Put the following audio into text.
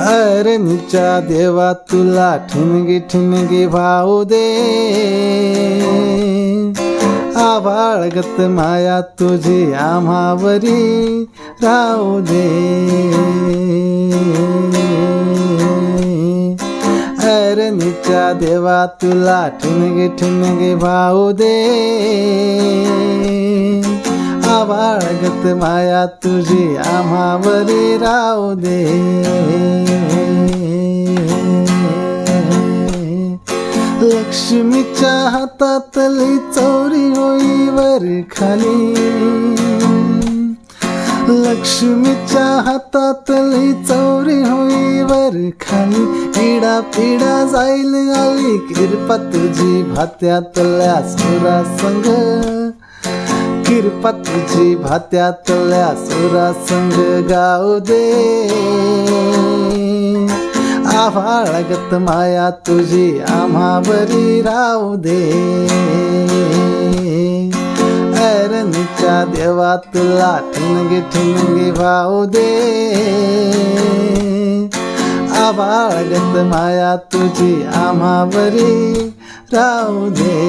अरणीच्या देवा तुला ठिणगी ठिणगी भाऊ दे, आभाळगत माया तुझी आम्हावरी राहू दे। अरणीच्या देवा तुला ठिणगी ठिणगी भाऊ दे, आभाळगत माया तुझी आम्हावरी राहू दे। लक्ष्मीच्या हातातली चौरी होई वर खाली, लक्ष्मीच्या हातातली चौरी होई वर खाली, पिढा पिढा जाईल आली कृपा तुझी भात्यातल्या सुरा संग, कृपा तुझी भात्यातल्या सुरा संग गाऊ दे। आभाळगत माया तुझी आम्हावरी राहू दे। अरणीच्या देवा तुला ठिणगी ठिणगी भाऊ दे, आभाळगत माया तुझी आम्हावरी राहू दे।